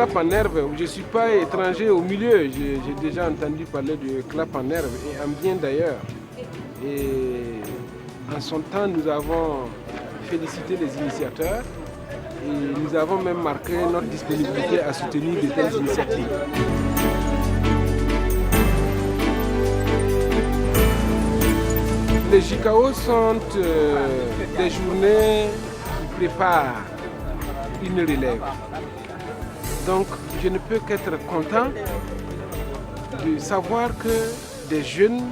clap en herbe. Je ne suis pas étranger au milieu. J'ai déjà entendu parler de clap en herbe et en bien d'ailleurs. Et en son temps, nous avons félicité les initiateurs et nous avons même marqué notre disponibilité à soutenir de telles initiatives. Les JKO sont des journées qui préparent une relève. Donc je ne peux qu'être content de savoir que des jeunes,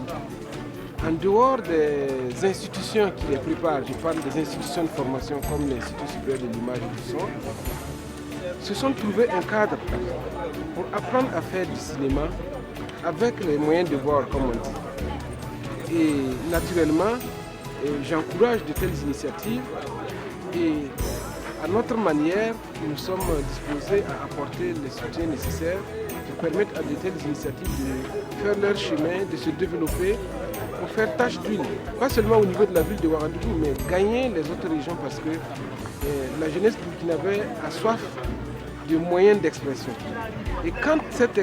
en dehors des institutions qui les préparent, je parle des institutions de formation comme l'Institut supérieur de l'image et du son, se sont trouvés un cadre pour apprendre à faire du cinéma avec les moyens de bord, comme on dit. Et naturellement, j'encourage de telles initiatives et à notre manière, nous sommes disposés à apporter les soutiens nécessaires pour permettre à de telles initiatives de faire leur chemin, de se développer pour faire tâche d'huile. Pas seulement au niveau de la ville de Ouagadougou, mais gagner les autres régions parce que la jeunesse burkinabé a soif de moyens d'expression. Et quand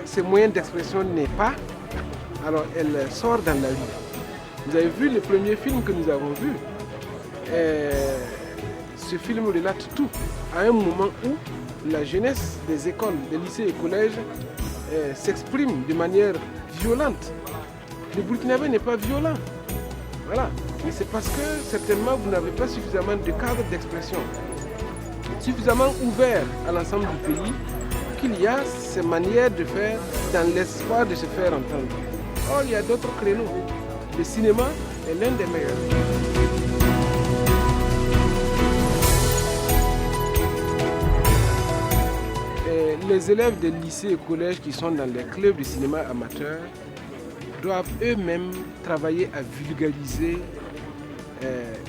ces moyens d'expression n'est pas, alors elle sort dans la rue. Vous avez vu le premier film que nous avons vu. Ce film relate tout. À un moment où la jeunesse des écoles, des lycées et collèges s'exprime de manière violente. Le Burkinabé n'est pas violent. Voilà. Mais c'est parce que certainement vous n'avez pas suffisamment de cadre d'expression, suffisamment ouvert à l'ensemble du pays, qu'il y a ces manières de faire dans l'espoir de se faire entendre. Or, il y a d'autres créneaux. Le cinéma est l'un des meilleurs. Les élèves des lycées et collèges qui sont dans les clubs de cinéma amateurs doivent eux-mêmes travailler à vulgariser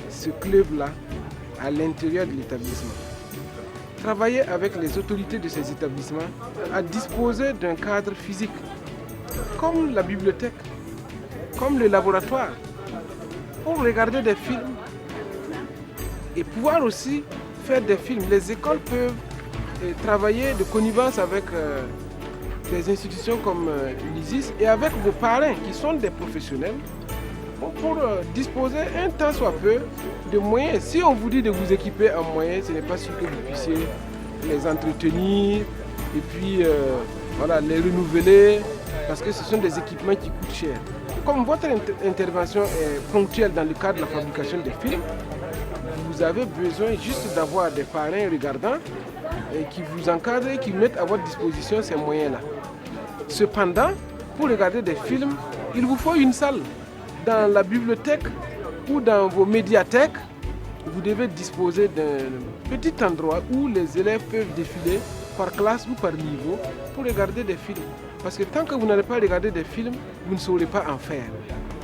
ce club-là à l'intérieur de l'établissement. Travailler avec les autorités de ces établissements à disposer d'un cadre physique, comme la bibliothèque, comme le laboratoire, pour regarder des films et pouvoir aussi faire des films. Les écoles peuvent travailler de connivence avec des institutions comme l'ISIS et avec vos parrains qui sont des professionnels pour disposer un tant soit peu de moyens. Si on vous dit de vous équiper en moyens, ce n'est pas sûr que vous puissiez les entretenir et puis voilà, les renouveler parce que ce sont des équipements qui coûtent cher. Comme votre intervention est ponctuelle dans le cadre de la fabrication des films, vous avez besoin juste d'avoir des parrains regardants qui vous encadrent et qui mettent à votre disposition ces moyens-là. Cependant, pour regarder des films, il vous faut une salle. Dans la bibliothèque ou dans vos médiathèques, vous devez disposer d'un petit endroit où les élèves peuvent défiler par classe ou par niveau pour regarder des films. Parce que tant que vous n'allez pas regarder des films, vous ne saurez pas en faire.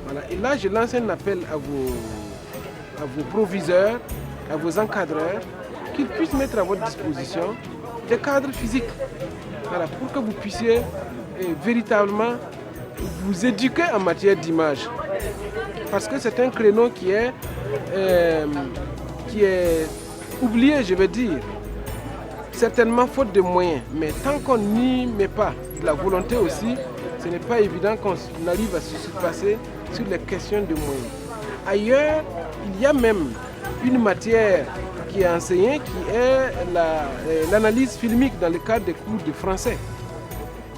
Voilà. Et là, je lance un appel à vos proviseurs, à vos encadreurs, qu'ils puissent mettre à votre disposition des cadres physiques. Voilà, pour que vous puissiez véritablement vous éduquer en matière d'image. Parce que c'est un créneau qui est oublié, je veux dire. Certainement faute de moyens. Mais tant qu'on n'y met pas de la volonté aussi, ce n'est pas évident qu'on arrive à se surpasser sur les questions de moyens. Ailleurs, il y a même une matière qui est enseignée, qui est l'analyse filmique dans le cadre des cours de français.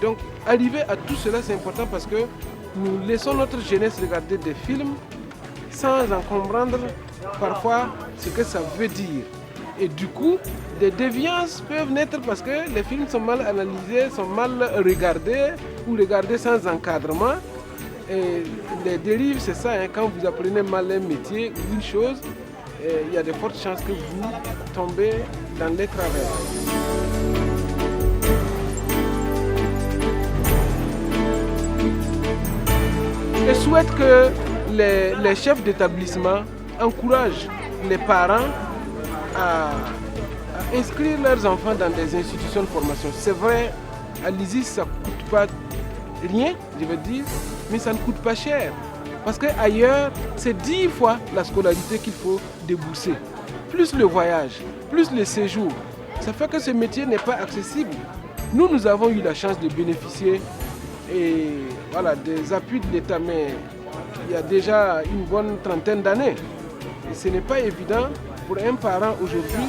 Donc, arriver à tout cela, c'est important parce que nous laissons notre jeunesse regarder des films sans en comprendre parfois ce que ça veut dire. Et du coup, des déviances peuvent naître parce que les films sont mal analysés, sont mal regardés ou regardés sans encadrement. Et les dérives, c'est ça, hein, quand vous apprenez mal un métier ou une chose, il y a de fortes chances que vous tombez dans les travers. Je souhaite que les chefs d'établissement encouragent les parents à inscrire leurs enfants dans des institutions de formation. C'est vrai, à l'ISIS, ça ne coûte pas rien, je veux dire, mais ça ne coûte pas cher. Parce qu'ailleurs, c'est 10 fois la scolarité qu'il faut débourser. Plus le voyage, plus le séjour. Ça fait que ce métier n'est pas accessible. Nous avons eu la chance de bénéficier et, voilà, des appuis de l'État, mais il y a déjà une bonne trentaine d'années. Et ce n'est pas évident pour un parent aujourd'hui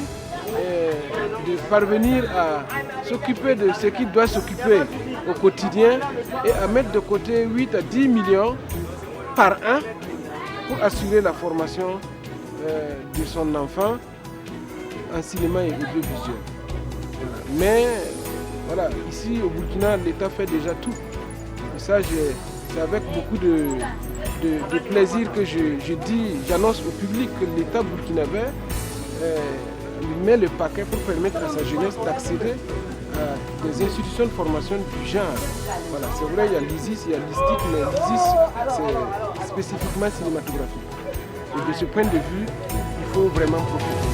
de parvenir à s'occuper de ce qu'il doit s'occuper au quotidien et à mettre de côté 8 à 10 millions par an pour assurer la formation de son enfant en cinéma et audiovisuel. Voilà. Mais voilà, ici au Burkina, l'État fait déjà tout. Et ça, c'est avec beaucoup de plaisir que j'annonce au public que l'État burkinabé met le paquet pour permettre à sa jeunesse d'accéder à des institutions de formation du genre. Voilà, c'est vrai, il y a l'ISIS, il y a l'ISTIC, mais l'ISIS, c'est spécifiquement cinématographique. Et de ce point de vue, il faut vraiment profiter.